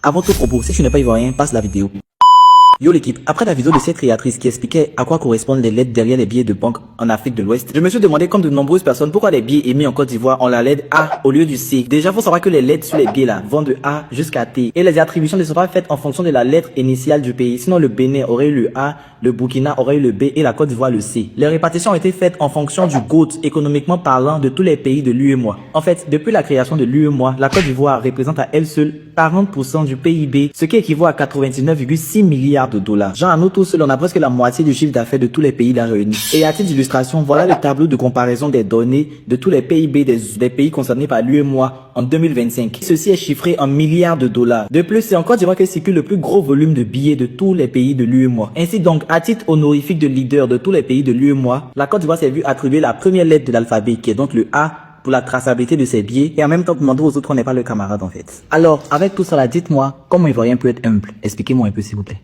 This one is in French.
Avant tout propos, si tu n'es pas ivoirien, passe la vidéo. Yo l'équipe, après la vidéo de cette créatrice qui expliquait à quoi correspondent les lettres derrière les billets de banque en Afrique de l'Ouest, je me suis demandé comme de nombreuses personnes pourquoi les billets émis en Côte d'Ivoire ont la lettre A au lieu du C. Déjà, faut savoir que les lettres sur les billets là vont de A jusqu'à T et les attributions ne sont pas faites en fonction de la lettre initiale du pays. Sinon le Bénin aurait eu le A, le Burkina aurait eu le B et la Côte d'Ivoire le C. Les répartitions ont été faites en fonction du GOAT économiquement parlant de tous les pays de l'UEMOA. En fait, depuis la création de l'UEMOA, la Côte d'Ivoire représente à elle seule 40% du PIB, ce qui équivaut à 99,6 milliards de dollars. Genre à nous tous seuls, on a presque la moitié du chiffre d'affaires de tous les pays là réunis. Et à titre d'illustration, voilà le tableau de comparaison des données de tous les PIB des pays concernés par l'UEMOA en 2025. Ceci est chiffré en milliards de dollars. De plus, c'est en Côte d'Ivoire que circule le plus gros volume de billets de tous les pays de l'UEMOA. Ainsi donc, à titre honorifique de leader de tous les pays de l'UEMOA, la Côte d'Ivoire s'est vue attribuer la première lettre de l'alphabet, qui est donc le A, pour la traçabilité de ses billets et en même temps demander aux autres qu'on n'est pas le camarade en fait. Alors, avec tout cela, dites-moi, comment Ivoirien peut être humble? Expliquez-moi un peu s'il vous plaît.